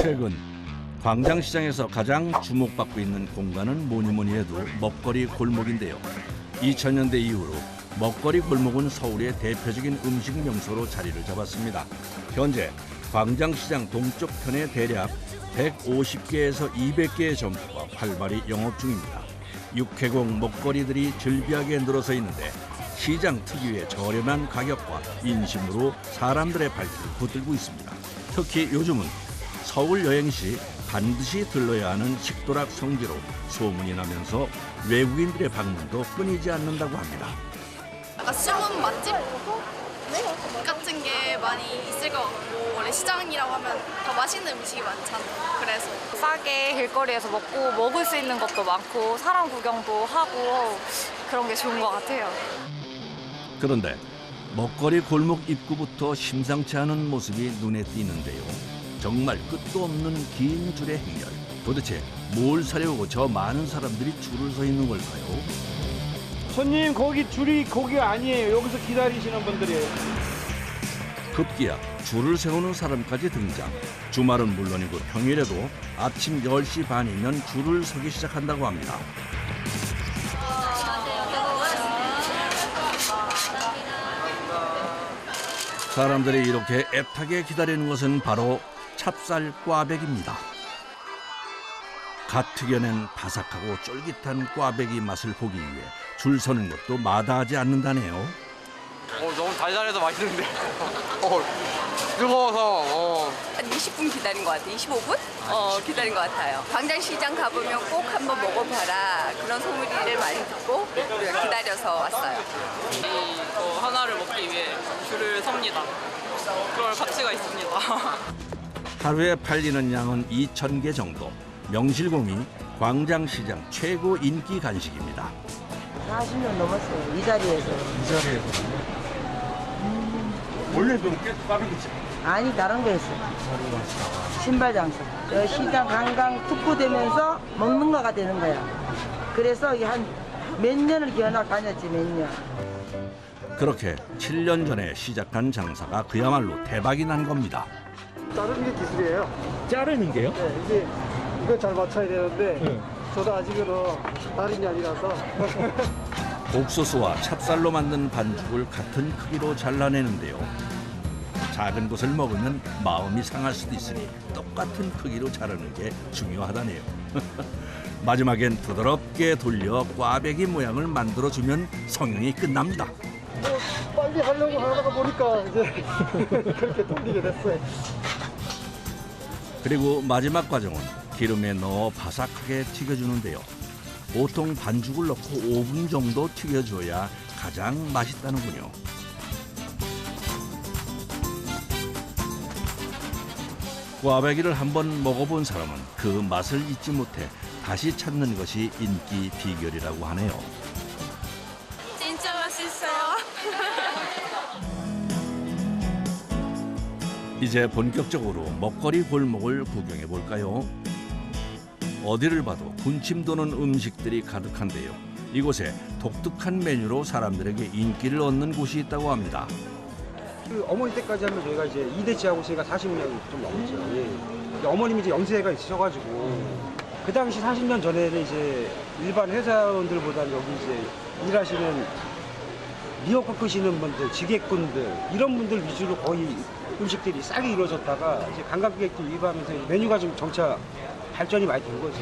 최근 광장시장에서 가장 주목받고 있는 공간은 뭐니 해도 먹거리 골목인데요. 2000년대 이후로 먹거리 골목은 서울의 대표적인 음식 명소로 자리를 잡았습니다. 현재 광장시장 동쪽 편에 대략 150개에서 200개의 점포가 활발히 영업 중입니다. 육해공 먹거리들이 즐비하게 늘어서 있는데 시장 특유의 저렴한 가격과 인심으로 사람들의 발길을 붙들고 있습니다. 특히 요즘은 서울 여행 시 반드시 들러야 하는 식도락 성지로 소문이 나면서 외국인들의 방문도 끊이지 않는다고 합니다. 약간 숨은 맛집 같은 게 많이 있을 것 같고, 원래 시장이라고 하면 더 맛있는 음식이 많잖아요. 그래서 싸게 길거리에서 먹을 수 있는 것도 많고 사람 구경도 하고 그런 게 좋은 것 같아요. 그런데 먹거리 골목 입구부터 심상치 않은 모습이 눈에 띄는데요. 정말 끝도 없는 긴 줄의 행렬. 도대체 뭘 사려고 저 많은 사람들이 줄을 서 있는 걸까요? 손님 거기가 아니에요. 여기서 기다리시는 분들이에요. 급기야 줄을 세우는 사람까지 등장. 주말은 물론이고 평일에도 아침 10시 반이면 줄을 서기 시작한다고 합니다. 사람들이 이렇게 애타게 기다리는 것은 바로 찹쌀 꽈배기입니다. 갓 튀겨낸 바삭하고 쫄깃한 꽈배기 맛을 보기 위해 줄 서는 것도 마다하지 않는다네요. 너무 달달해서 맛있는데. 뜨거워서. 한 20분 기다린 것 같아요. 25분? 기다린 것 같아요. 광장시장 가보면 꼭 한번 먹어봐라. 그런 소문을 많이 듣고 기다려서 왔어요. 이거 하나를 먹기 위해 줄을 섭니다. 그럴 가치가 있습니다. 하루에 팔리는 양은 2,000개 정도. 명실공히 광장시장 최고 인기 간식입니다. 40년 넘었어요. 이 자리에서. 원래도 꽈배기집. 아니 다른 거 했어요. 신발 장사. 저 시장 관광 특구되면서 먹는 거가 되는 거야. 그래서 이게 한 몇 년을 견학 다녔지 몇 년. 그렇게 7년 전에 시작한 장사가 그야말로 대박이 난 겁니다. 자르는 게 기술이에요. 자르는 게요? 네, 이게 이거 잘 맞춰야 되는데 저도 아직은 달인이 아니라서. 옥수수와 찹쌀로 만든 반죽을 같은 크기로 잘라내는데요. 작은 것을 먹으면 마음이 상할 수도 있으니 똑같은 크기로 자르는 게 중요하다네요. 마지막엔 부드럽게 돌려 꽈배기 모양을 만들어주면 성형이 끝납니다. 빨리 하려고 하다가 보니까 이제 그렇게 돌리게 됐어요. 그리고 마지막 과정은 기름에 넣어 바삭하게 튀겨주는데요. 보통 반죽을 넣고 5분 정도 튀겨줘야 가장 맛있다는군요. 꽈배기를 한번 먹어본 사람은 그 맛을 잊지 못해 다시 찾는 것이 인기 비결이라고 하네요. 진짜 맛있어요. 이제 본격적으로 먹거리 골목을 구경해 볼까요? 어디를 봐도 군침 도는 음식들이 가득한데요. 이곳에 독특한 메뉴로 사람들에게 인기를 얻는 곳이 있다고 합니다. 그 어머니 때까지 하면 저희가 이제 2대째하고 저희가 40년 좀 넘었죠. 예. 어머님이 이제 연세가 있으셔가지고 그 당시 40년 전에는 이제 일반 회사원들보다는 여기 이제 일하시는 미역국 끄시는 분들, 지게꾼들 이런 분들 위주로 거의 음식들이 싸게 이루어졌다가 이제 관광객들 유입하면서 메뉴가 좀 점차 발전이 많이 된 거죠.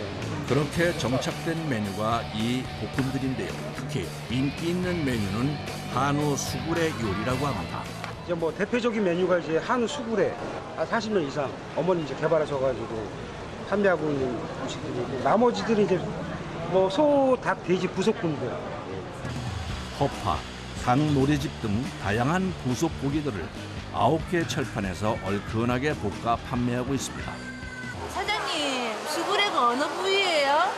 그렇게 정착된 메뉴가 이 볶음들인데요. 특히 인기 있는 메뉴는 한우 수구레 요리라고 합니다. 이제 뭐 대표적인 메뉴가 이제 한우 수구레 한 40년 이상 어머니 이제 개발하셔가지고 판매하고 있는 음식들이고 나머지들은 이제 뭐 소, 닭, 돼지 부속품들. 허파, 닭 노래집 등 다양한 부속 고기들을 9개 철판에서 얼큰하게 볶아 판매하고 있습니다. 사장님, 수구레가 어느 부위예요?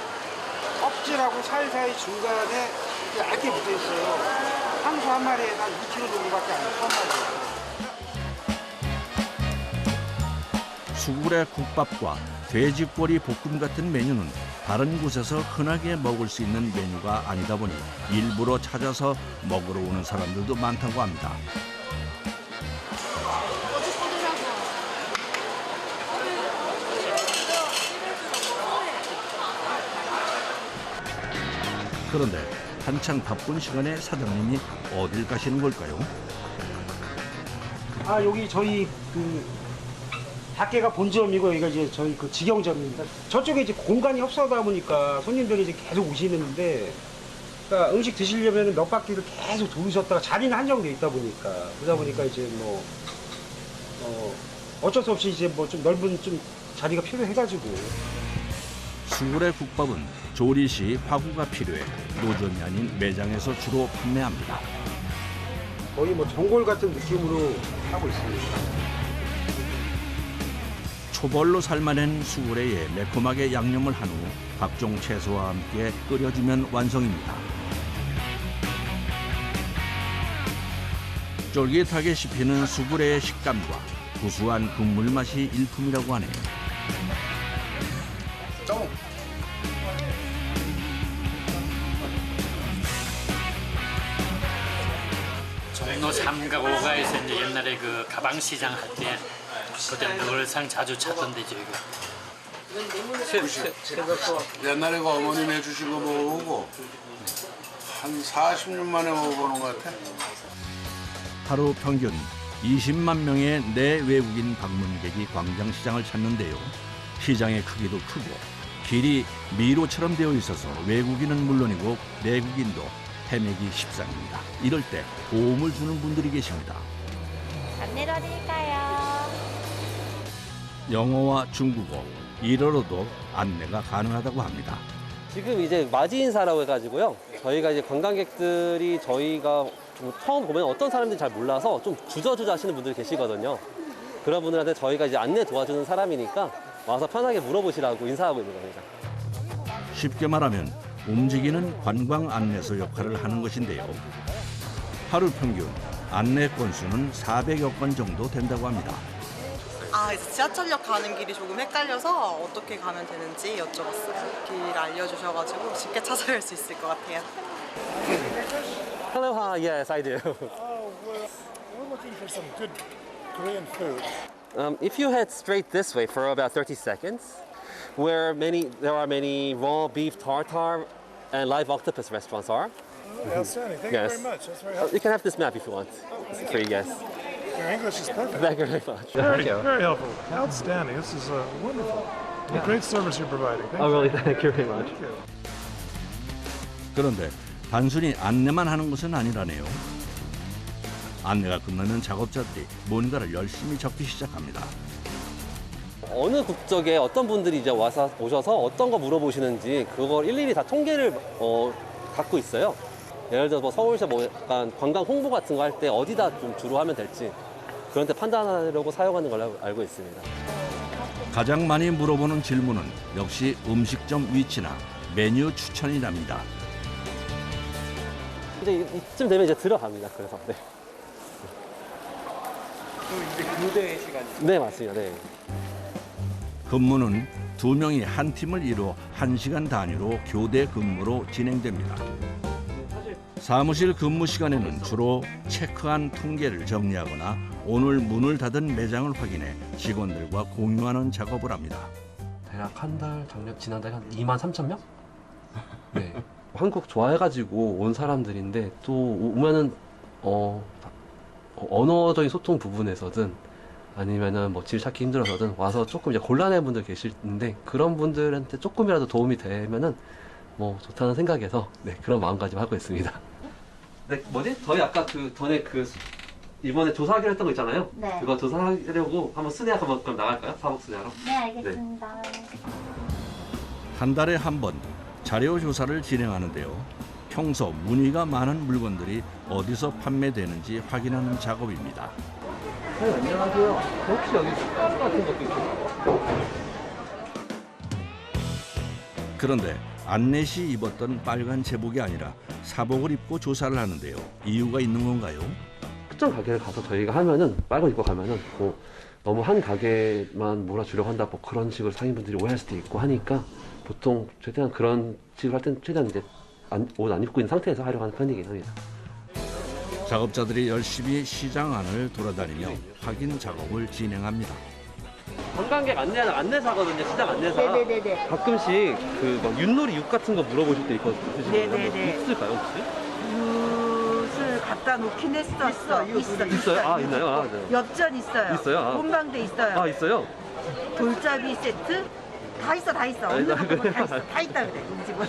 껍질하고 살 사이 중간에 얇게 붙어 있어요. 한수 한 마리에 한 2kg 정도밖에 안 돼요. 한 마리에. 수구레 국밥과 돼지꼬리 볶음 같은 메뉴는 다른 곳에서 흔하게 먹을 수 있는 메뉴가 아니다 보니 일부러 찾아서 먹으러 오는 사람들도 많다고 합니다. 그런데 한창 바쁜 시간에 사장님이 어딜 가시는 걸까요? 아, 여기 저희 그 밖에가 본점이고 여기가 이제 저희 그 직영점입니다. 저쪽에 이제 공간이 없어다 보니까 손님들이 이제 계속 오시는데, 그러니까 음식 드시려면 몇 바퀴를 계속 돌으셨다가 자리는 한정돼 있다 보니까, 그러다 보니까 이제 뭐 어쩔 수 없이 이제 뭐 좀 넓은 좀 자리가 필요해가지고. 수구레 국밥은 조리 시 화구가 필요해 노점이 아닌 매장에서 주로 판매합니다. 거의 뭐 전골 같은 느낌으로 하고 있습니다. 초벌로 삶아낸 수구레에 매콤하게 양념을 한 후 각종 채소와 함께 끓여주면 완성입니다. 쫄깃하게 씹히는 수구레의 식감과 구수한 국물 맛이 일품이라고 하네요. 종로 3가 5가에서 이제 옛날에 그 가방 시장 할 때 그때 늘상 자주 찾던 데죠 이거. 옛날에 그 어머님 해주신 거 먹어보고 한 40년 만에 먹어보는 것 같아. 하루 평균 20만 명의 내외국인 방문객이 광장시장을 찾는데요. 시장의 크기도 크고 길이 미로처럼 되어 있어서 외국인은 물론이고 내국인도 헤매기 십상입니다. 이럴 때 도움을 주는 분들이 계십니다. 안내 드릴까요? 영어와 중국어, 일어로도 안내가 가능하다고 합니다. 지금 이제 맞이 인사라고 해가지고요. 저희가 이제 관광객들이 저희가 처음 보면 어떤 사람들이 잘 몰라서 좀 주저주저 하시는 분들이 계시거든요. 그런 분들한테 저희가 이제 안내 도와주는 사람이니까 와서 편하게 물어보시라고 인사하고 있는 겁니다. 쉽게 말하면 움직이는 관광 안내소 역할을 하는 것인데요. 하루 평균 안내 건수는 400여 건 정도 된다고 합니다. 이제 지하철역 가는 길이 조금 헷갈려서 어떻게 가면 되는지 여쭤봤어요. 길 알려주셔가지고 쉽게 찾아갈 수 있을 것 같아요. Hello, yes, I do. We're looking for some good Korean food. If you head straight this way for about 30 seconds, there are many raw beef tartare and live octopus restaurants are. Outstanding. Thank you very much. That's very helpful. You can have this map if you want. It's free, yes. Your English is perfect. Thank you very much. Very helpful. Outstanding. This is wonderful. Great service you're providing. Oh, really? Thank you very much. 그런데 단순히 안내만 하는 것은 아니라네요. 안내가 끝나면 작업자들이 뭔가를 열심히 적기 시작합니다. 어느 국적에 어떤 분들이 이제 오셔서 어떤 거 물어보시는지 그걸 일일이 다 통계를 갖고 있어요. 예를 들어서 뭐 서울시 뭐 약간 관광 홍보 같은 거 할 때 어디다 좀 주로 하면 될지 그런 데 판단하려고 사용하는 걸로 알고 있습니다. 가장 많이 물어보는 질문은 역시 음식점 위치나 메뉴 추천이랍니다. 이제 이쯤 되면 이제 들어갑니다. 그래서 네. 이제 교대 시간. 네, 맞습니다. 네. 근무는 2명이 한 팀을 이뤄 1시간 단위로 교대 근무로 진행됩니다. 사무실 근무 시간에는 주로 체크한 통계를 정리하거나 오늘 문을 닫은 매장을 확인해 직원들과 공유하는 작업을 합니다. 대략 한 달, 지난달에 한 2만 3천 명? 네. 한국 좋아해가지고 온 사람들인데 또 오면은 언어적인 소통 부분에서든 아니면은 뭐 집 찾기 힘들어서든 와서 조금 이제 곤란한 분들 계시는데 그런 분들한테 조금이라도 도움이 되면은 뭐 좋다는 생각에서 네, 그런 마음가짐 하고 있습니다. 네, 뭐지? 저희 아까 그 전에 이번에 조사하기로 했던 거 있잖아요. 네. 그거 조사하려고 한번 순회하러 그럼 나갈까요? 사복 순회하러? 네, 알겠습니다. 한 달에 한 번 자료 조사를 진행하는데요. 평소 문의가 많은 물건들이 어디서 판매되는지 확인하는 작업입니다. 네, 안녕하세요. 혹시 여기 숟가락 같은 것도 있어요? 그런데 안내 시 입었던 빨간 제복이 아니라 사복을 입고 조사를 하는데요. 이유가 있는 건가요? 특정 가게를 가서 저희가 하면은 빨간 입고 가면은 뭐 너무 한 가게만 몰아주려고 한다 뭐 그런 식으로 상인분들이 오해할 수도 있고 하니까 보통 최대한 그런 식으로 할 때는 최대한 이제 옷 안 입고 있는 상태에서 하려고 하는 편이긴 합니다. 작업자들이 열심히 시장 안을 돌아다니며 확인 작업을 진행합니다. 관광객 안내사거든요. 시장 안내사. 네네네네. 가끔씩 막 윷놀이 육 같은 거 물어보실 때 있거든요. 네네네. 있을까요 혹시? 윷을 갖다 놓긴 했었어. 있어요? 아 있나요? 아, 네. 엽전 있어요. 있어요? 아. 본방대 있어요. 아 있어요? 돌잡이 세트 다 있어. 없는 거 보면 다 있어. 다 있다 그래 우리 집은.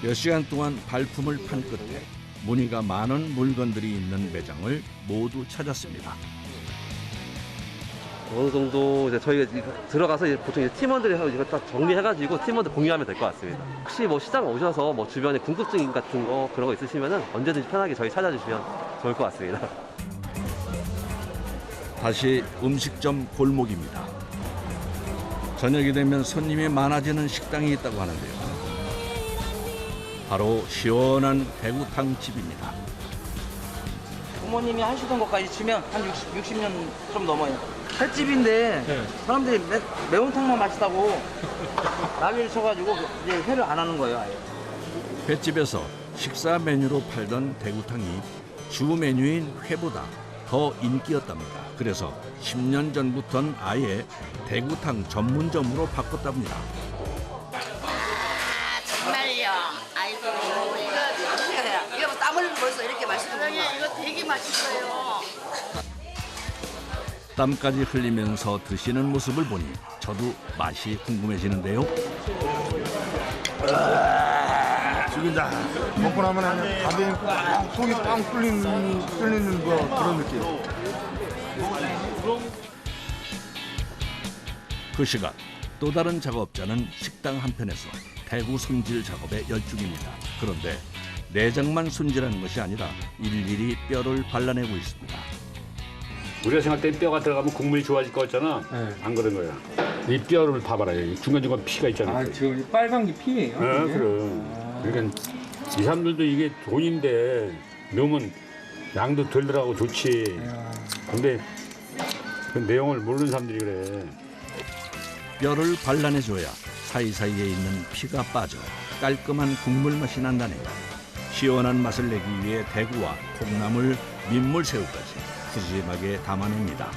몇 시간 동안 발품을 판 끝에 문의가 많은 물건들이 있는 매장을 모두 찾았습니다. 어느 정도 이제 저희가 들어가서 보통 이제 팀원들이 이거 딱 정리해가지고 팀원들 공유하면 될 것 같습니다. 혹시 뭐 시장 오셔서 뭐 주변에 궁금증 같은 거 그런 거 있으시면은 언제든지 편하게 저희 찾아주시면 좋을 것 같습니다. 다시 음식점 골목입니다. 저녁이 되면 손님이 많아지는 식당이 있다고 하는데요. 바로 시원한 대구탕 집입니다. 부모님이 하시던 것까지 치면 한 60년 좀 넘어요. 횟집인데 사람들이 매운탕만 맛있다고 난리를 쳐가지고 이제 회를 안 하는 거예요, 아예. 횟집에서 식사 메뉴로 팔던 대구탕이 주 메뉴인 회보다 더 인기였답니다. 그래서 10년 전부터는 아예 대구탕 전문점으로 바꿨답니다. 정말요. 아이고 이거 뭐 땀 흘리고 벌써 이렇게 맛있는 이거 되게 맛있어요. 땀까지 흘리면서 드시는 모습을 보니 저도 맛이 궁금해지는데요. 죽인다. 먹고 나면 그냥 가벼운 속이 빵 뚫리는 거 그런 느낌. 그 시각 또 다른 작업자는 식당 한편에서 대구 손질 작업에 열중입니다. 그런데 내장만 손질하는 것이 아니라 일일이 뼈를 발라내고 있습니다. 우리가 생각할 때 뼈가 들어가면 국물이 좋아질 것 같잖아. 안 그런 거야. 이 뼈를 봐봐라. 중간중간 피가 있잖아. 아, 지금 빨간 게 피예요? 네, 그럼. 그러니까 이 사람들도 이게 돈인데 넣으면 양도 덜 들어가고 좋지. 근데 그 내용을 모르는 사람들이 그래. 뼈를 발라내줘야 사이사이에 있는 피가 빠져 깔끔한 국물 맛이 난다네요. 시원한 맛을 내기 위해 대구와 콩나물, 민물새우까지 푸짐하게 담아냅니다.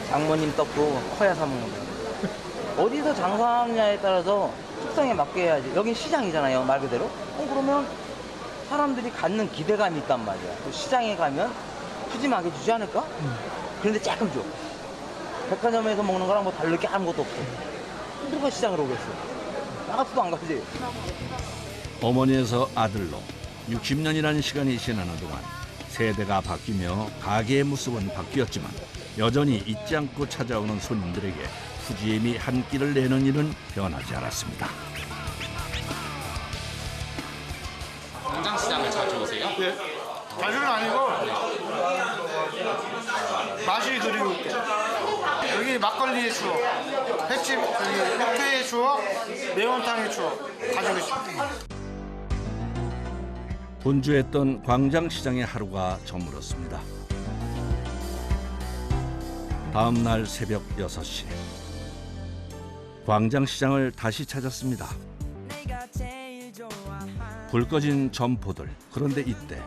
장모님 떡도 커야 사 먹는 거예요. 어디서 장사하느냐에 따라서 특성에 맞게 해야지. 여긴 시장이잖아요, 말 그대로. 그러면 사람들이 갖는 기대감이 있단 말이야. 또 시장에 가면 푸짐하게 주지 않을까? 그런데 조금 줘. 백화점에서 먹는 거랑 뭐 다를 게 아무것도 없어. 누가 시장으로 오겠어? 나가서도 안 가지. 어머니에서 아들로 60년이라는 시간이 지나는 동안 세대가 바뀌며 가게의 모습은 바뀌었지만 여전히 잊지 않고 찾아오는 손님들에게 푸짐히 한 끼를 내는 일은 변하지 않았습니다. 광장시장을 자주 오세요? 네. 자주는 아니고 맛이 그리울 때. 여기 막걸리의 추억, 횟집 여기 육회의 추억, 매운탕의 추억 가지고 있습니다. 분주했던 광장시장의 하루가 저물었습니다. 다음 날 새벽 6시 광장시장을 다시 찾았습니다. 불 꺼진 점포들. 그런데 이때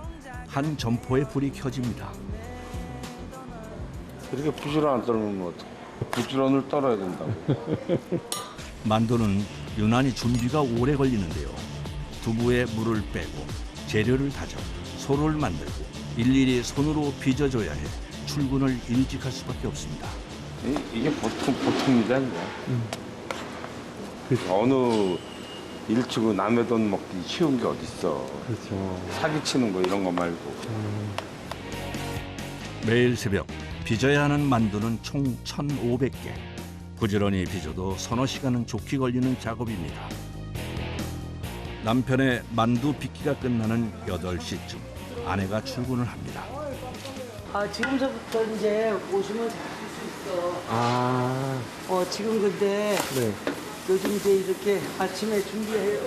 한 점포에 불이 켜집니다. 이렇게 부지런 안 떨면 어떡해. 부지런을 떨어야 된다고. 만두는 유난히 준비가 오래 걸리는데요. 두부에 물을 빼고 재료를 다져 소를 만들고 일일이 손으로 빚어줘야 해 출근을 일찍 할 수밖에 없습니다. 이게 보통 일이 아니야. 어느 일치고 남의 돈 먹기 쉬운 게 어딨어. 그렇죠. 사기치는 거 이런 거 말고. 매일 새벽 빚어야 하는 만두는 총 1,500개. 부지런히 빚어도 서너 시간은 좋게 걸리는 작업입니다. 남편의 만두 빚기가 끝나는 8시쯤 아내가 출근을 합니다. 지금부터 이제 오시면 다 할 수 있어. 아. 지금 근데 네. 요즘 이제 이렇게 아침에 준비해요.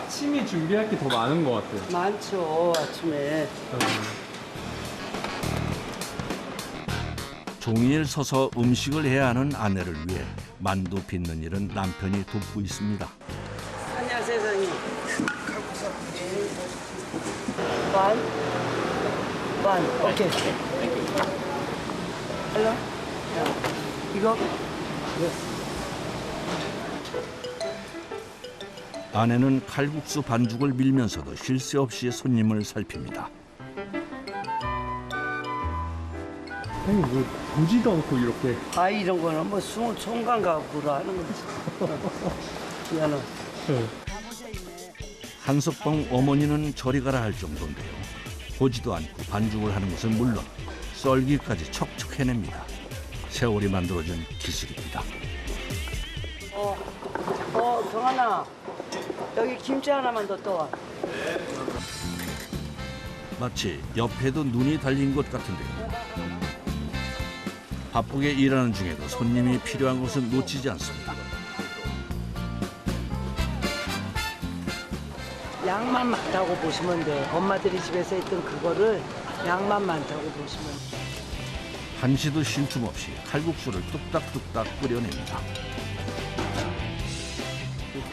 아침이 준비할 게 더 많은 것 같아요. 많죠, 아침에. 종일 서서 음식을 해야 하는 아내를 위해 만두 빚는 일은 남편이 돕고 있습니다. 안녕하세요, 사장님. 오케이. 일로. 이거. 아내는 칼국수 반죽을 밀면서도 쉴 새 없이 손님을 살핍니다. 아니 뭐 보지도 않고 이렇게. 아 이런 거는 뭐 송강각으로 하는 거지. 미안해. 한석봉 어머니는 저리 가라 할 정도인데요. 보지도 않고 반죽을 하는 것은 물론 썰기까지 척척 해냅니다. 세월이 만들어준 기술입니다. 경환아 여기 김치 하나만 더 떠와. 마치 옆에도 눈이 달린 것 같은데요. 바쁘게 일하는 중에도 손님이 필요한 것은 놓치지 않습니다. 양만 많다고 보시면 돼. 엄마들이 집에서 했던 그거를 양만 많다고 보시면 돼. 한시도 쉴 틈 없이 칼국수를 뚝딱뚝딱 끓여냅니다.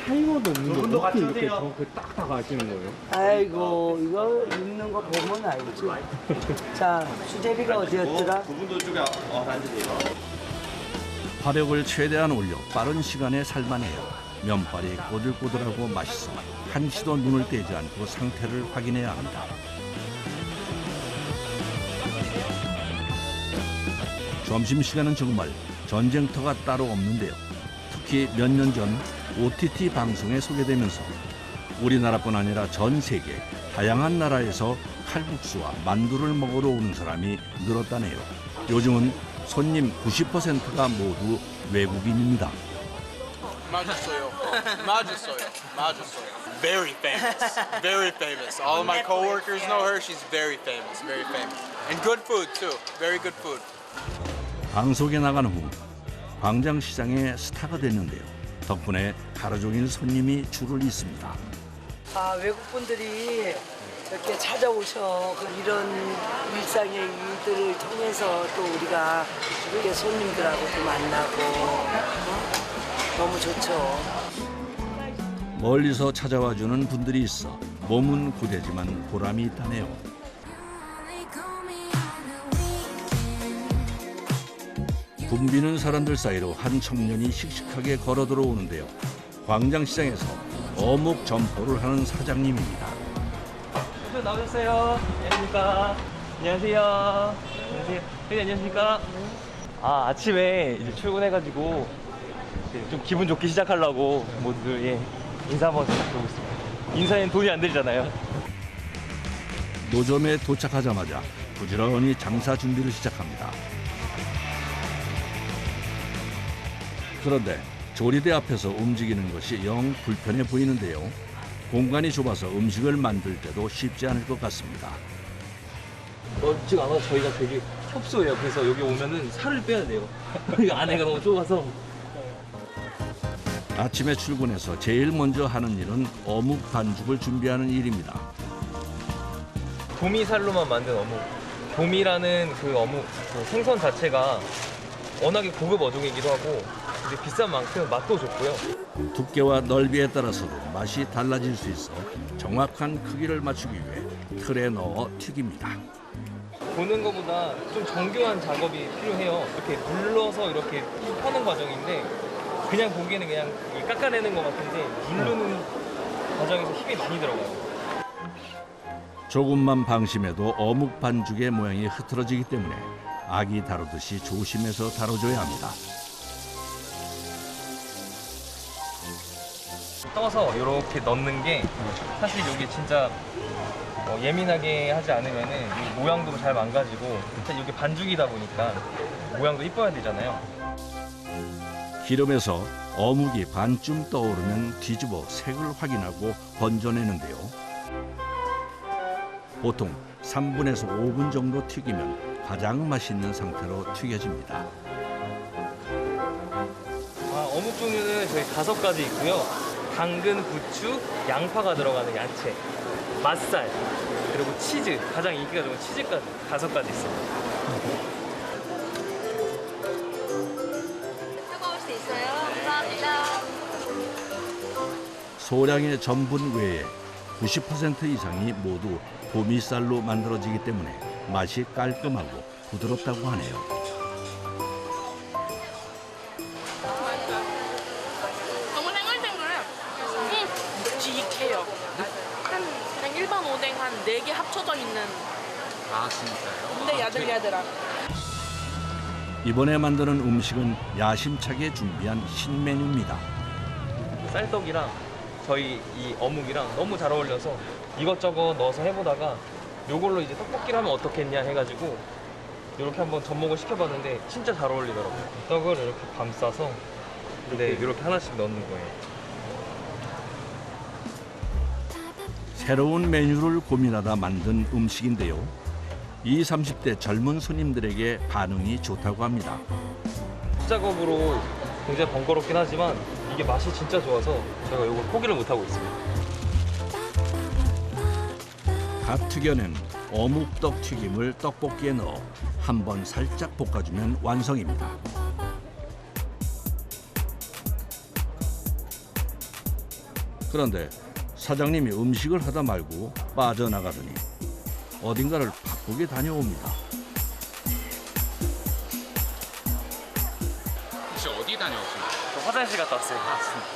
타이머도 없는데 어떻게 이렇게 정확히 딱딱 하시는 거예요? 아이고 이거 읽는 거 보면 알지. 자 수제비가 어디였더라? 그분도 쪽에 앉으세요. 화력을 최대한 올려 빠른 시간에 삶아내요. 면발이 꼬들꼬들하고 맛있어 한시도 눈을 떼지 않고 상태를 확인해야 합니다. 점심시간은 정말 전쟁터가 따로 없는데요. 특히 몇 년 전 OTT 방송에 소개되면서 우리나라뿐 아니라 전 세계 다양한 나라에서 칼국수와 만두를 먹으러 오는 사람이 늘었다네요. 요즘은 손님 90%가 모두 외국인입니다. 맛있어요. Very famous. Very famous. All of my coworkers know her. She's very famous. Very famous. And good food too. Very good food. 방송에 나간 후 광장시장의 스타가 됐는데요. 덕분에 하루 종일 손님이 줄을 잇습니다. 아 외국분들이 이렇게 찾아오셔. 이런 일상의 일들을 통해서 또 우리가 이렇게 손님들하고도 만나고 너무 좋죠. 멀리서 찾아와주는 분들이 있어 몸은 고되지만 보람이 있다네요. 붐비는 사람들 사이로 한 청년이 씩씩하게 걸어 들어오는데요. 광장시장에서 어묵 점포를 하는 사장님입니다. 나오셨어요. 안녕하십니까. 안녕하세요. 안녕하세요. 선생님 안녕하십니까. 아 아침에 이제 출근해가지고 좀 기분 좋게 시작하려고 모두 인사 한번 드리고 있습니다. 인사엔 돈이 안 들잖아요. 노점에 도착하자마자 부지런히 장사 준비를 시작합니다. 그런데 조리대 앞에서 움직이는 것이 영 불편해 보이는데요. 공간이 좁아서 음식을 만들 때도 쉽지 않을 것 같습니다. 지금 아마 저희가 되게 협소해요. 그래서 여기 오면은 살을 빼야 돼요. 안에가 너무 좁아서. 아침에 출근해서 제일 먼저 하는 일은 어묵 반죽을 준비하는 일입니다. 도미살로만 만든 어묵. 도미라는 그 어묵 그 생선 자체가 워낙에 고급 어종이기도 하고 근데 비싼 만큼 맛도 좋고요. 두께와 넓이에 따라서도 맛이 달라질 수 있어 정확한 크기를 맞추기 위해 틀에 넣어 튀깁니다. 보는 것보다 좀 정교한 작업이 필요해요. 이렇게 눌러서 이렇게 하는 과정인데 그냥 보기에는 그냥 깎아내는 것 같은데 누르는 과정에서 힘이 많이 들어가요. 조금만 방심해도 어묵 반죽의 모양이 흐트러지기 때문에 아기 다루듯이 조심해서 다뤄줘야 합니다. 떠서 이렇게 넣는 게 사실 이게 진짜 예민하게 하지 않으면은 모양도 잘 망가지고 이게 반죽이다 보니까 모양도 이뻐야 되잖아요. 기름에서 어묵이 반쯤 떠오르면 뒤집어 색을 확인하고 건져내는데요. 보통 3분에서 5분 정도 튀기면 가장 맛있는 상태로 튀겨집니다. 어묵 종류는 저희 5가지 있고요. 당근, 부추, 양파가 들어가는 야채, 맛살, 그리고 치즈, 가장 인기가 좋은 치즈까지 5가지 있습니다. 뜨거울 수 있어요. 감사합니다. 소량의 전분 외에 90% 이상이 모두 도미쌀로 만들어지기 때문에 맛이 깔끔하고 부드럽다고 하네요. 4개 합쳐져 있는. 아 진짜요? 근데 야들야들한. 이번에 만드는 음식은 야심차게 준비한 신메뉴입니다. 쌀떡이랑 저희 이 어묵이랑 너무 잘 어울려서 이것저것 넣어서 해보다가 요걸로 이제 떡볶이를 하면 어떻겠냐 해가지고 이렇게 한번 접목을 시켜봤는데 진짜 잘 어울리더라고요. 떡을 이렇게 감싸서 이렇게 하나씩 넣는 거예요. 새로운 메뉴를 고민하다 만든 음식인데요. 20, 30대 젊은 손님들에게 반응이 좋다고 합니다. 작업으로 굉장히 번거롭긴 하지만 이게 맛이 진짜 좋아서 제가 이걸 포기를 못하고 있습니다. 갓 튀겨낸 어묵떡 튀김을 떡볶이에 넣어 한번 살짝 볶아주면 완성입니다. 그런데 사장님이 음식을 하다 말고 빠져나가더니 어딘가를 바쁘게 다녀옵니다. 혹시 어디 다녀오신 거예요? 저 화장실 갔다 왔어요.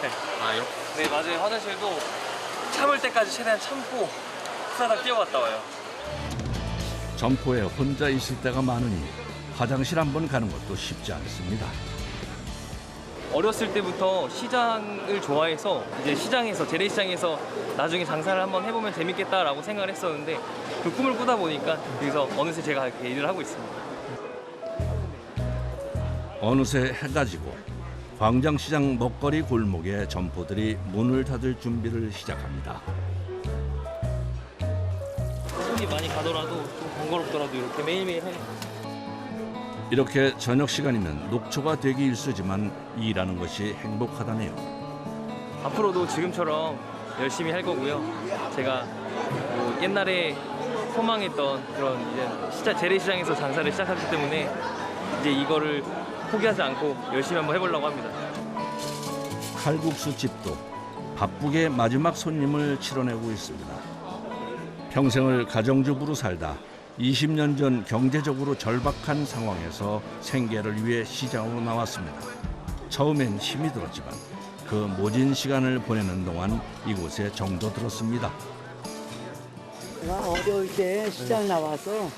네. 아 이렇게? 네 맞아요. 화장실도 참을 때까지 최대한 참고 후다닥 뛰어갔다 와요. 점포에 혼자 있을 때가 많으니 화장실 한번 가는 것도 쉽지 않습니다. 어렸을 때부터 시장을 좋아해서 이제 시장에서 재래시장에서 나중에 장사를 한번 해보면 재밌겠다라고 생각을 했었는데 그 꿈을 꾸다 보니까 여기서 어느새 제가 이렇게 일을 하고 있습니다. 어느새 해가 지고 광장시장 먹거리 골목에 점포들이 문을 닫을 준비를 시작합니다. 손이 많이 가더라도 좀 번거롭더라도 이렇게 매일매일 하니까. 이렇게 저녁 시간이면 녹초가 되기 일쑤지만 일하는 것이 행복하다네요. 앞으로도 지금처럼 열심히 할 거고요. 제가 뭐 옛날에 소망했던 그런 이제 재래시장에서 장사를 시작했기 때문에 이제 이거를 포기하지 않고 열심히 한번 해보려고 합니다. 칼국수 집도 바쁘게 마지막 손님을 치러내고 있습니다. 평생을 가정주부로 살다 20년 전 경제적으로 절박한 상황에서 생계를 위해 시장으로 나왔습니다. 처음엔 힘이 들었지만 그 모진 시간을 보내는 동안 이곳에 정도 들었습니다. 내가 어려울 때 시장 나와서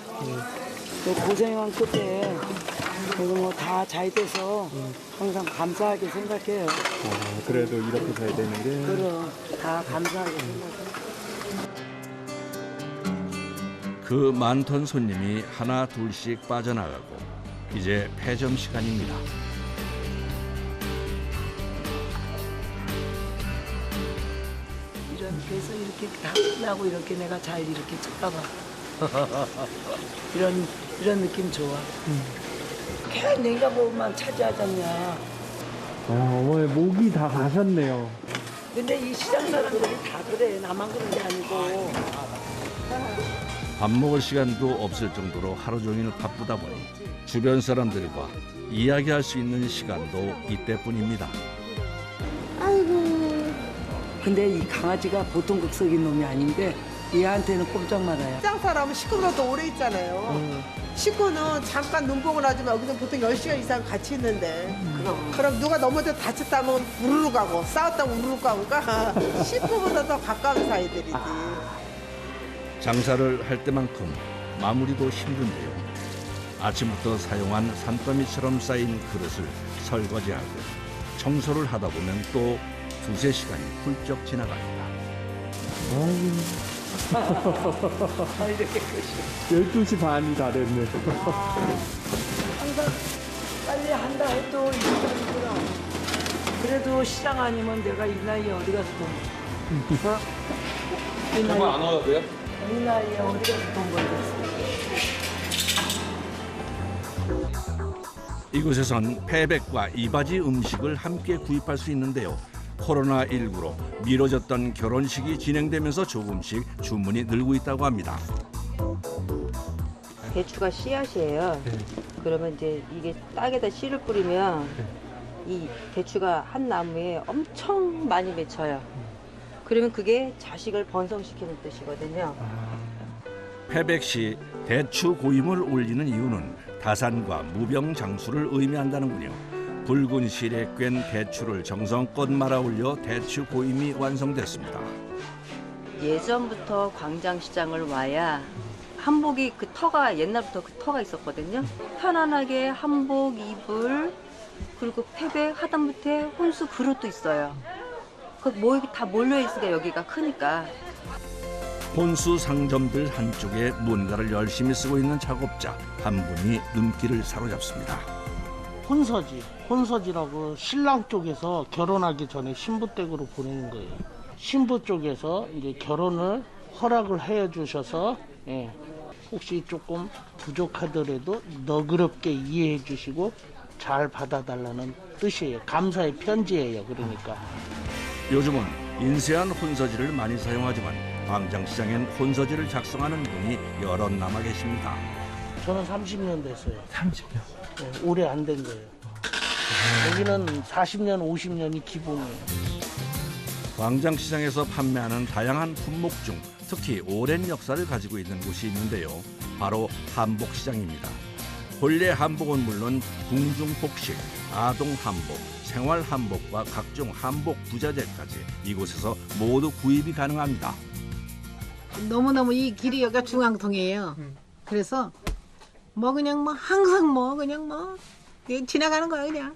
그 고생한 끝에 뭐 다 잘 돼서 항상 감사하게 생각해요. 그래도 이렇게 잘 되는 게. 그럼 다 감사하게 생각해요. 그 많던 손님이 하나 둘씩 빠져나가고 이제 폐점 시간입니다. 그래서 이렇게 다 끝나고 이렇게 내가 잘 이렇게 쳐다봐. 이런 느낌 좋아. 걔 냉장고만 차지하잖냐. 어머니 목이 다 가셨네요. 근데 이 시장 사람들이 다 그래. 나만 그런 게 아니고. 밥 먹을 시간도 없을 정도로 하루 종일 바쁘다 보니 주변 사람들과 이야기할 수 있는 시간도 이때뿐입니다. 아이고. 근데 이 강아지가 보통 극성인 놈이 아닌데 얘한테는 꼼짝 말아요. 시장 사람은 식구보다 더 오래 있잖아요. 식구는 잠깐 눈뽕을 하지만 여기서 보통 10시간 이상 같이 있는데 그럼 누가 넘어져 다쳤다면 우르르 가고 싸웠다면 우르르 가고 그러니까 식구보다 더 가까운 사이들이지. 장사를 할 때만큼 마무리도 힘든데요. 아침부터 사용한 산더미처럼 쌓인 그릇을 설거지하고 청소를 하다 보면 또 두세 시간이 훌쩍 지나갑니다. 12시 반이 다 됐네. 항상 빨리 한다 해도 이 시간이구나. 그래도 시장 아니면 내가 이 나이에 어디 가서 돈 벌어? 정말 안 와도요? 이 나이에 어디 가서 돈 벌겠어? 이곳에선 패백과 이바지 음식을 함께 구입할 수 있는데요. 코로나19로 미뤄졌던 결혼식이 진행되면서 조금씩 주문이 늘고 있다고 합니다. 대추가 씨앗이에요. 그러면 이제 이게 땅에다 씨를 뿌리면 이 대추가 한 나무에 엄청 많이 맺혀요. 그러면 그게 자식을 번성시키는 뜻이거든요. 패백 시 대추 고임을 올리는 이유는 다산과 무병장수를 의미한다는군요. 붉은 실에 꿰는 대추를 정성껏 말아 올려 대추 고임이 완성됐습니다. 예전부터 광장시장을 와야 한복이 그 터가 옛날부터 그 터가 있었거든요. 편안하게 한복 입을 그리고 패백 하다못해 혼수 그릇도 있어요. 그 뭐 다 몰려 있으니까 여기가 크니까. 혼수 상점들 한쪽에 뭔가를 열심히 쓰고 있는 작업자 한 분이 눈길을 사로잡습니다. 혼서지라고 신랑 쪽에서 결혼하기 전에 신부 댁으로 보내는 거예요. 신부 쪽에서 이제 결혼을 허락을 해 주셔서 혹시 조금 부족하더라도 너그럽게 이해해 주시고 잘 받아달라는 뜻이에요. 감사의 편지예요. 그러니까. 요즘은 인쇄한 혼서지를 많이 사용하지만 광장시장엔 혼서지를 작성하는 분이 여럿 남아 계십니다. 저는 30년 됐어요. 30년? 오래 안 된 거예요. 여기는 40년, 50년이 기본이에요. 광장시장에서 판매하는 다양한 품목 중 특히 오랜 역사를 가지고 있는 곳이 있는데요. 바로 한복시장입니다. 본래 한복은 물론 궁중복식, 아동 한복, 생활 한복과 각종 한복 부자재까지 이곳에서 모두 구입이 가능합니다. 너무너무 이 길이 여기가 중앙통이에요. 그래서 뭐 그냥 뭐 항상 뭐 그냥 뭐 지나가는 거야 그냥.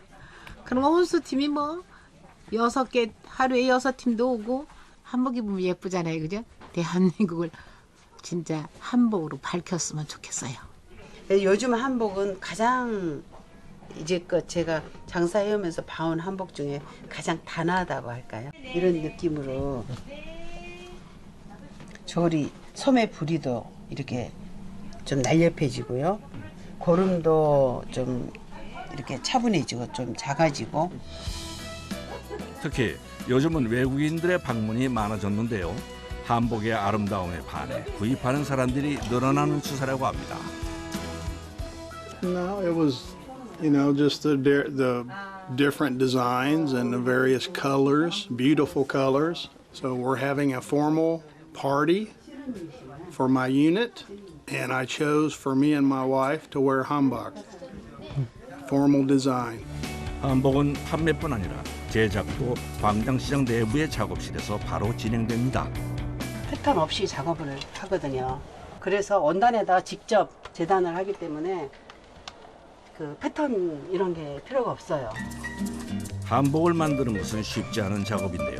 그러면 혼수팀이 뭐 6개 하루에 6팀도 오고 한복 입으면 예쁘잖아요, 그죠? 대한민국을 진짜 한복으로 밝혔으면 좋겠어요. 요즘 한복은 가장 이제껏 제가 장사해오면서 봐온 한복 중에 가장 단아하다고 할까요? 이런 느낌으로 조리, 소매 부리도 이렇게 좀 날렵해지고요. 고름도 좀 이렇게 차분해지고 좀 작아지고. 특히 요즘은 외국인들의 방문이 많아졌는데요. 한복의 아름다움에 반해 구입하는 사람들이 늘어나는 추세라고 합니다. No, it was, just the different designs and the various colors, beautiful colors. So we're having a formal party for my unit, and I chose for me and my wife to wear hanbok. Formal design. 한복은 판매뿐 아니라 제작도 광장시장 내부의 작업실에서 바로 진행됩니다. 패턴 없이 작업을 하거든요. 그래서 원단에다 직접 재단을 하기 때문에 그 패턴 이런 게 필요가 없어요. 한복을 만드는 것은 쉽지 않은 작업인데요.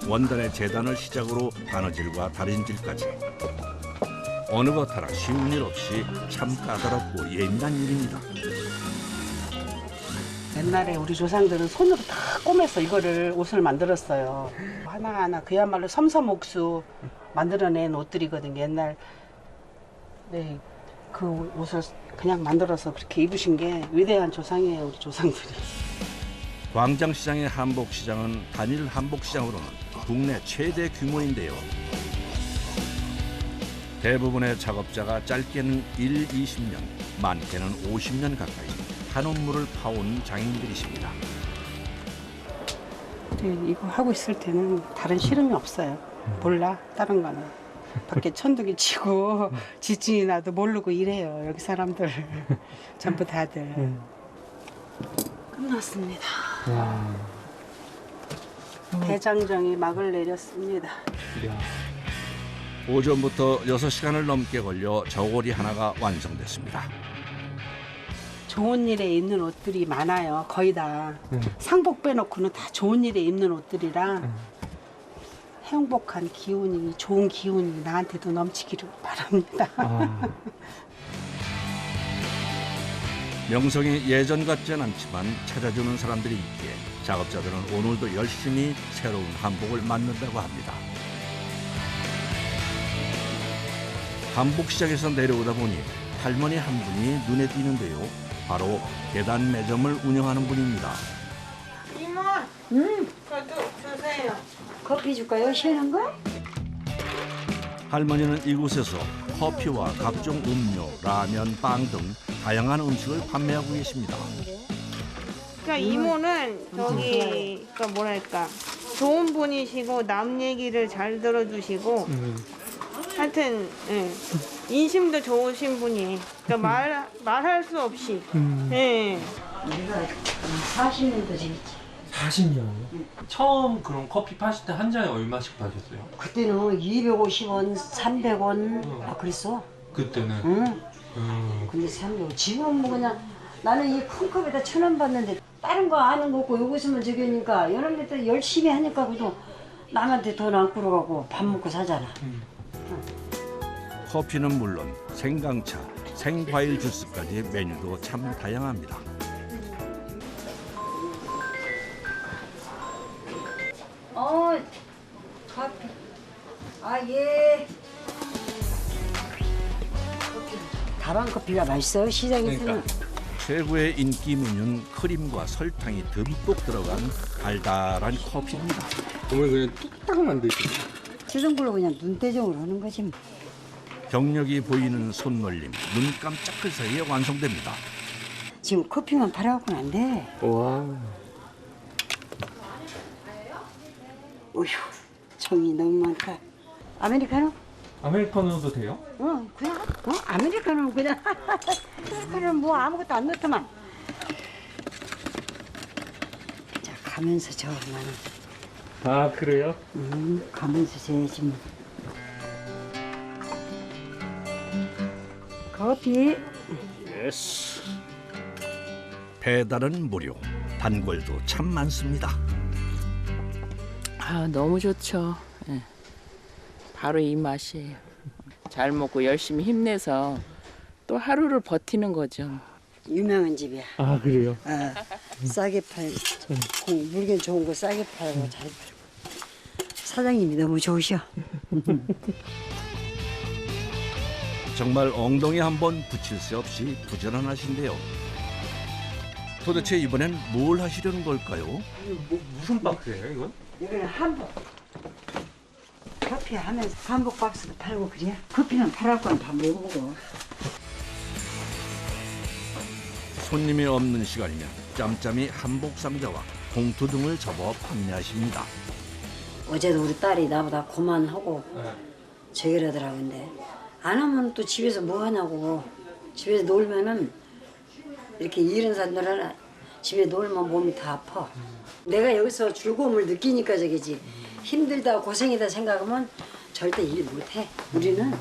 원단의 재단을 시작으로 바느질과 다림질까지 어느 것 하나 쉬운 일 없이 참 까다롭고 예민한 일입니다. 옛날에 우리 조상들은 손으로 다 꼬매서 이거를 옷을 만들었어요. 하나하나 그야말로 섬섬옥수 만들어낸 옷들이거든요. 옛날 그 옷을 그냥 만들어서 그렇게 입으신 게 위대한 조상이에요, 우리 조상들이. 광장시장의 한복시장은 단일 한복시장으로는 국내 최대 규모인데요. 대부분의 작업자가 짧게는 1, 20년, 많게는 50년 가까이 한 업무를 파온 장인들이십니다. 이거 하고 있을 때는 다른 시름이 없어요. 몰라, 다른 거는. 밖에 천둥이 치고 지진이 나도 모르고 이래요. 여기 사람들 전부 다들. 끝났습니다. 대장정이 막을 내렸습니다. 오전부터 6시간을 넘게 걸려 저고리 하나가 완성됐습니다. 좋은 일에 입는 옷들이 많아요. 거의 다. 상복 빼놓고는 다 좋은 일에 입는 옷들이라 행복한 기운이, 좋은 기운이 나한테도 넘치기를 바랍니다. 명성이 예전 같진 않지만 찾아주는 사람들이 있기에 작업자들은 오늘도 열심히 새로운 한복을 만든다고 합니다. 한복시장에서 내려오다 보니 할머니 한 분이 눈에 띄는데요. 바로 계단 매점을 운영하는 분입니다. 이모, 그것도 주세요. 커피 줄까요? 시원한 거? 할머니는 이곳에서 커피와 각종 음료, 라면, 빵 등 다양한 음식을 판매하고 계십니다. 그러니까 이모는 저기 그러니까 뭐랄까 좋은 분이시고 남 얘기를 잘 들어주시고 하여튼 인심도 좋으신 분이에요. 그러니까 말할 수 없이. 우리가 40년도 지냈지. 40년이요? 처음 그럼 커피 파실 때 한 잔에 얼마씩 파셨어요? 그때는 250원, 300원 그랬어. 그때는? 응. 근데 300원. 지금은 뭐 그냥 나는 이 큰 컵에다 1,000원 받는데 다른 거 아는 거 없고 요것만 저기니까 여러분들 열심히 하니까 그래도 남한테 돈 안 끌어가고 밥 먹고 사잖아. 커피는 물론 생강차, 생과일 주스까지 메뉴도 참 다양합니다. 커피. 예. 다방 커피가 맛있어요, 시장에서는. 최고의 인기 메뉴는 크림과 설탕이 듬뿍 들어간 달달한 커피입니다. 어머니 그냥 뚝딱 만드시네. 쓰던 걸로 그냥 눈대중으로 하는 거지. 경력이 보이는 손놀림, 눈 깜짝할 사이에 완성됩니다. 지금 커피만 팔아갖고는 안 돼. 와. 어휴, 종이 너무 많다. 아메리카노? 아메리카노도 돼요? 그냥, 아메리카노는 그냥. 아메리카노는 뭐 아무것도 안 넣더만. 자, 가면서 저, 나는. 아, 그래요? 가면서 재야지 뭐. 커피. 예스. 배달은 무료. 단골도 참 많습니다. 아, 너무 좋죠. 예. 바로 이 맛이에요. 잘 먹고 열심히 힘내서 또 하루를 버티는 거죠. 유명한 집이야. 아, 그래요? 싸게 팔고, 물건 좋은 거 싸게 팔고 잘 팔고. 사장님이 너무 좋으셔. 정말 엉덩이 한번 붙일 새 없이 부지런하신데요. 도대체 이번엔 뭘 하시려는 걸까요? 무슨 박스예요, 이건? 이거는 한복. 커피 하면서 한복 박스도 팔고 그래. 커피는 팔았고 다 먹어보고. 손님이 없는 시간이면 짬짬이 한복 상자와 봉투 등을 접어 판매하십니다. 어제도 우리 딸이 나보다 그만하고 저기라더라고. 근데 안 하면 또 집에서 뭐 하냐고. 집에서 놀면은 이렇게 이런 사람들은 집에 놀면 몸이 다 아파. 내가 여기서 즐거움을 느끼니까 저기지. 힘들다 고생이다 생각하면 절대 일 못해. 우리는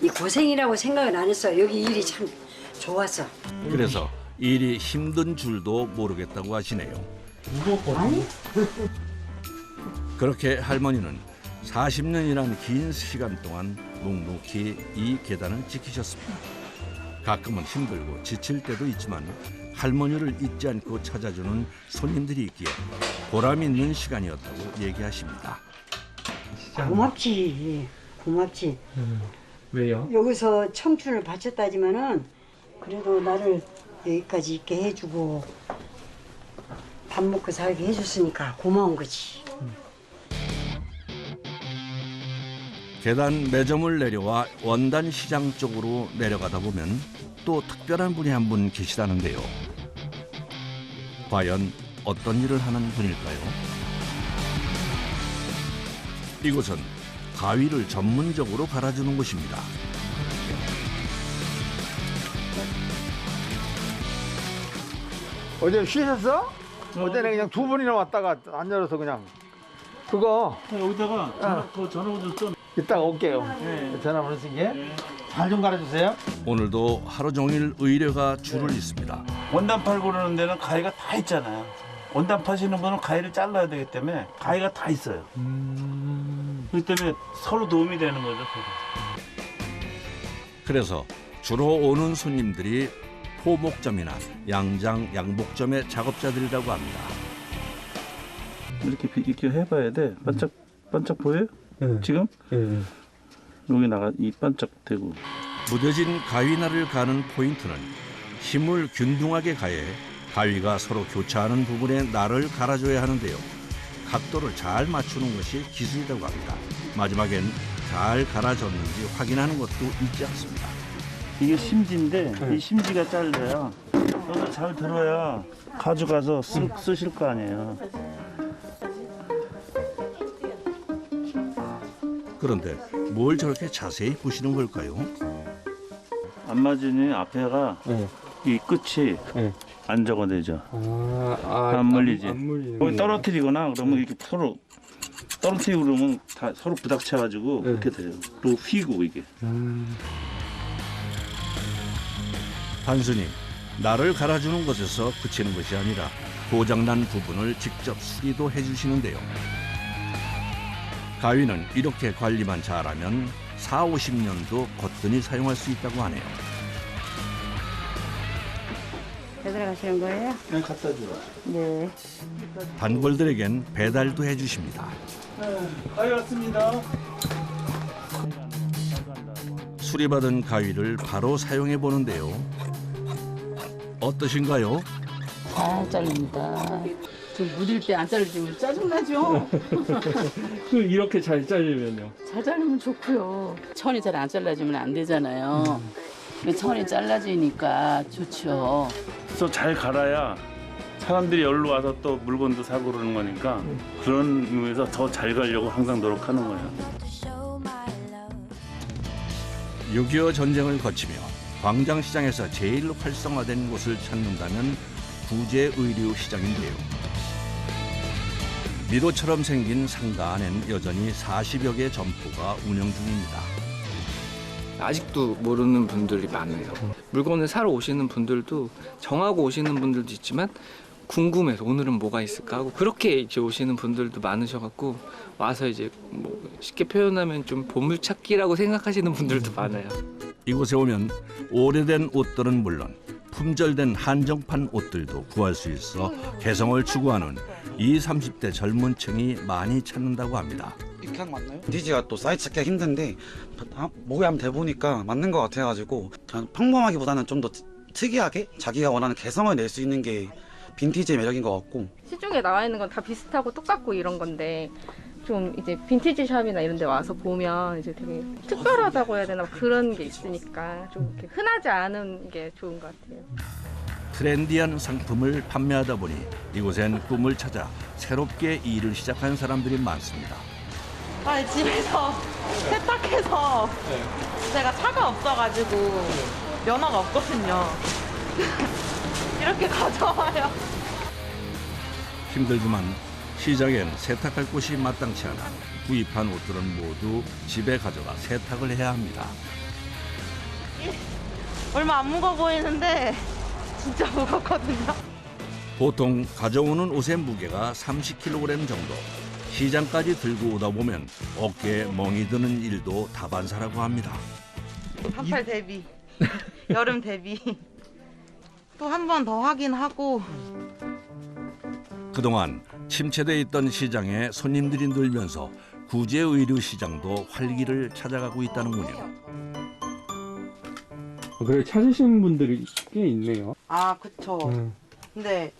이 고생이라고 생각을 안 했어. 여기 일이 참 좋았어. 그래서 일이 힘든 줄도 모르겠다고 하시네요. 아니? 그렇게 할머니는 40년이란 긴 시간 동안 묵묵히 이 계단을 지키셨습니다. 가끔은 힘들고 지칠 때도 있지만 할머니를 잊지 않고 찾아주는 손님들이 있기에 보람 있는 시간이었다고 얘기하십니다. 고맙지. 고맙지. 왜요? 여기서 청춘을 바쳤다지만은 그래도 나를 여기까지 있게 해주고 밥 먹고 살게 해줬으니까 고마운 거지. 계단 매점을 내려와 원단 시장 쪽으로 내려가다 보면 또 특별한 분이 한 분 계시다는데요. 과연 어떤 일을 하는 분일까요? 이곳은 가위를 전문적으로 갈아주는 곳입니다. 어제 쉬셨어? 어제는 그냥 두 번이나 왔다가 안 열어서 그냥 그거 여기다가 전화 좀 이따가 올게요. 전화번호 쓰게. 잘 좀 갈아주세요. 오늘도 하루 종일 의뢰가 줄을 잇습니다. 원단 팔고 그러는 데는 가위가 다 있잖아요. 원단 파시는 분은 가위를 잘라야 되기 때문에 가위가 다 있어요. 그렇기 때문에 서로 도움이 되는 거죠. 그래서 주로 오는 손님들이 포목점이나 양장, 양복점의 작업자들이라고 합니다. 이렇게 해봐야 돼. 반짝 보여요? 지금? 여기 나가 이 반짝 되고. 무뎌진 가위날을 가는 포인트는 힘을 균등하게 가해 가위가 서로 교차하는 부분에 날을 갈아줘야 하는데요. 각도를 잘 맞추는 것이 기술이라고 합니다. 마지막엔 잘 갈아졌는지 확인하는 것도 잊지 않습니다. 이게 심지인데 이 심지가 잘려요. 여기 잘 들어야 가져가서 쓰실 거 아니에요. 그런데 뭘 저렇게 자세히 보시는 걸까요? 안 맞으니 앞에가 이 끝이 안 적어내죠. 안 물리지. 거기 떨어뜨리거나 그러면 이렇게 서로 떨어뜨리고 그러면 다 서로 부닥쳐가지고 그렇게 돼요. 그리고 휘고 이게. 단순히 날을 갈아주는 것에서 그치는 것이 아니라 고장난 부분을 직접 수리도 해주시는데요. 가위는 이렇게 관리만 잘하면 40-50년도 거뜬히 사용할 수 있다고 하네요. 배달 가시는 거예요? 그냥 갖다 주라. 네. 단골들에겐 배달도 해주십니다. 가위 왔습니다. 수리받은 가위를 바로 사용해 보는데요. 어떠신가요? 잘 잘립니다. 좀 무딜 때 안 잘리면 짜증나죠? 이렇게 잘 잘리면요? 잘 잘리면 좋고요. 천이 잘 안 잘라지면 안 되잖아요. 근데 천이 잘라지니까 좋죠. 그래서 잘 갈아야 사람들이 여기로 와서 또 물건도 사고 그러는 거니까 그런 의미에서 더 잘 가려고 항상 노력하는 거예요. 6.25 전쟁을 거치며 광장시장에서 제일 활성화된 곳을 찾는다면 구제의류시장인데요. 미로처럼 생긴 상가 안엔 여전히 40여 개 점포가 운영 중입니다. 아직도 모르는 분들이 많아요. 물건을 사러 오시는 분들도 정하고 오시는 분들도 있지만 궁금해서 오늘은 뭐가 있을까 하고 그렇게 이제 오시는 분들도 많으셔갖고 와서 이제 뭐 쉽게 표현하면 좀 보물찾기라고 생각하시는 분들도 많아요. 이곳에 오면 오래된 옷들은 물론 품절된 한정판 옷들도 구할 수 있어 개성을 추구하는 20, 30대 젊은 층이 많이 찾는다고 합니다. 이렇게 하는 거 맞나요? 빈티지가 또 사이즈 찾기가 힘든데 목에 한번 대보니까 맞는 것 같아가지고 저는 평범하기보다는 좀 더 특이하게 자기가 원하는 개성을 낼 수 있는 게 빈티지의 매력인 것 같고 시중에 나와 있는 건 다 비슷하고 똑같고 이런 건데 좀 이제 빈티지 샵이나 이런 데 와서 보면 이제 되게 특별하다고 해야 되나 그런 게 있으니까 좀 이렇게 흔하지 않은 게 좋은 것 같아요. 트렌디한 상품을 판매하다 보니 이곳엔 꿈을 찾아 새롭게 일을 시작한 사람들이 많습니다. 집에서 세탁해서 제가 차가 없어가지고 면허가 없거든요. 이렇게 가져와요. 힘들지만 시장엔 세탁할 곳이 마땅치 않아 구입한 옷들은 모두 집에 가져가 세탁을 해야 합니다. 얼마 안 무거워 보이는데 진짜 무겁거든요. 보통 가져오는 옷의 무게가 30kg 정도. 시장까지 들고 오다 보면 어깨에 멍이 드는 일도 다반사라고 합니다. 한팔 대비, 여름 대비. 또 한 번 더 확인하고. 그동안 침체돼 있던 시장에 손님들이 늘면서 구제의류 시장도 활기를 찾아가고 있다는군요. 그래 찾으시는 분들이 꽤 있네요. 아, 그쵸. 근데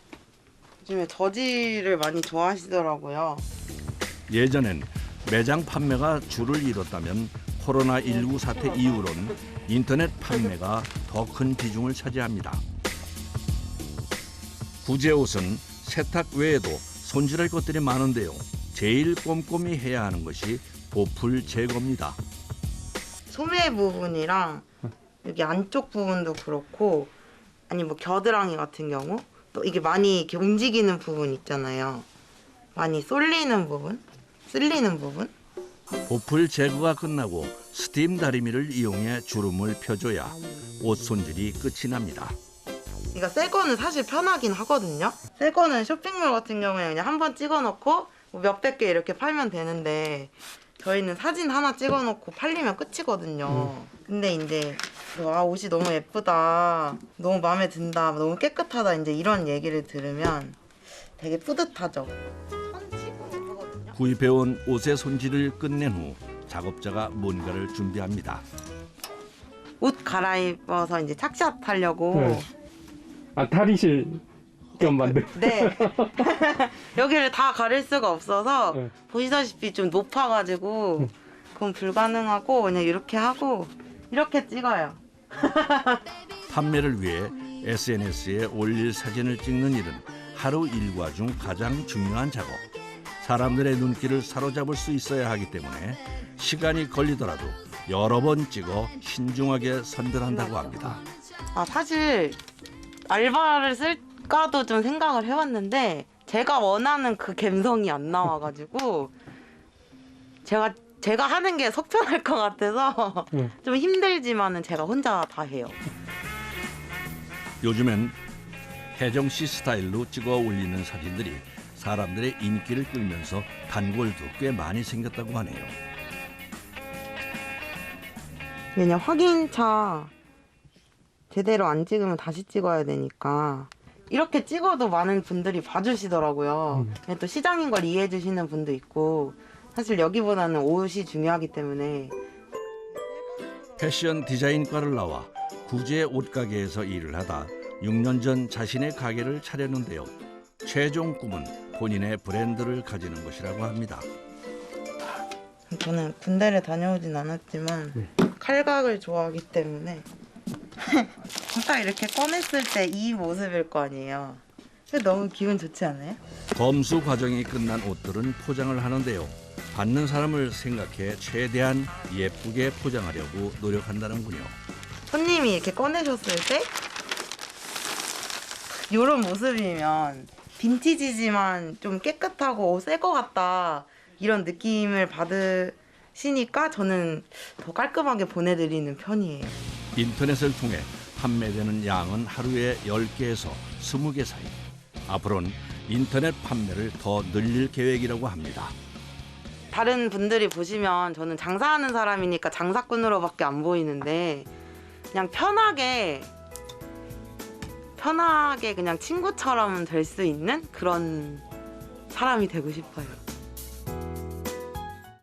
요즘에 저지를 많이 좋아하시더라고요. 예전엔 매장 판매가 주를 이뤘다면 코로나19 사태 이후로는 인터넷 판매가 더 큰 비중을 차지합니다. 구제옷은 세탁 외에도 손질할 것들이 많은데요. 제일 꼼꼼히 해야 하는 것이 보풀 제거입니다. 소매 부분이랑 여기 안쪽 부분도 그렇고 아니 뭐 겨드랑이 같은 경우 또 이게 많이 이렇게 움직이는 부분 있잖아요. 많이 쏠리는 부분, 쓸리는 부분. 보풀 제거가 끝나고 스팀 다리미를 이용해 주름을 펴줘야 옷 손질이 끝이 납니다. 그러니까 새 거는 사실 편하긴 하거든요. 새 거는 쇼핑몰 같은 경우에 그냥 한번 찍어놓고 뭐 몇백 개 이렇게 팔면 되는데 저희는 사진 하나 찍어놓고 팔리면 끝이거든요. 근데 이제 옷이 너무 예쁘다, 너무 마음에 든다, 너무 깨끗하다 이제 이런 얘기를 들으면 되게 뿌듯하죠. 구입해온 옷의 손질을 끝낸 후 작업자가 뭔가를 준비합니다. 옷 갈아입어서 이제 착샷 하려고. 아 탈의실 겸 만들. 네. 여기를 다 가릴 수가 없어서 보시다시피 좀 높아가지고 그건 불가능하고 그냥 이렇게 하고 이렇게 찍어요. 판매를 위해 SNS에 올릴 사진을 찍는 일은 하루 일과 중 가장 중요한 작업. 사람들의 눈길을 사로잡을 수 있어야 하기 때문에 시간이 걸리더라도 여러 번 찍어 신중하게 선별한다고 합니다. 아 사실 알바를 물가도 좀 생각을 해봤는데 제가 원하는 그 감성이 안 나와가지고 제가 하는 게 속편할 것 같아서 좀 힘들지만은 제가 혼자 다 해요. 요즘엔 혜정 씨 스타일로 찍어 올리는 사진들이 사람들의 인기를 끌면서 단골도 꽤 많이 생겼다고 하네요. 왜냐 확인차 제대로 안 찍으면 다시 찍어야 되니까 이렇게 찍어도 많은 분들이 봐주시더라고요. 또 시장인 걸 이해해 주시는 분도 있고 사실 여기보다는 옷이 중요하기 때문에. 패션 디자인과를 나와 구제 옷가게에서 일을 하다 6년 전 자신의 가게를 차렸는데요. 최종 꿈은 본인의 브랜드를 가지는 것이라고 합니다. 저는 군대를 다녀오진 않았지만 칼각을 좋아하기 때문에 딱 이렇게 꺼냈을 때 이 모습일 거 아니에요. 너무 기분 좋지 않아요? 검수 과정이 끝난 옷들은 포장을 하는데요. 받는 사람을 생각해 최대한 예쁘게 포장하려고 노력한다는군요. 손님이 이렇게 꺼내셨을 때 이런 모습이면 빈티지지만 좀 깨끗하고 새 거 같다 이런 느낌을 받으시니까 저는 더 깔끔하게 보내드리는 편이에요. 인터넷을 통해 판매되는 양은 하루에 10개에서 20개 사이. 앞으로는 인터넷 판매를 더 늘릴 계획이라고 합니다. 다른 분들이 보시면 저는 장사하는 사람이니까 장사꾼으로밖에 안 보이는데 그냥 편하게 그냥 친구처럼 될 수 있는 그런 사람이 되고 싶어요.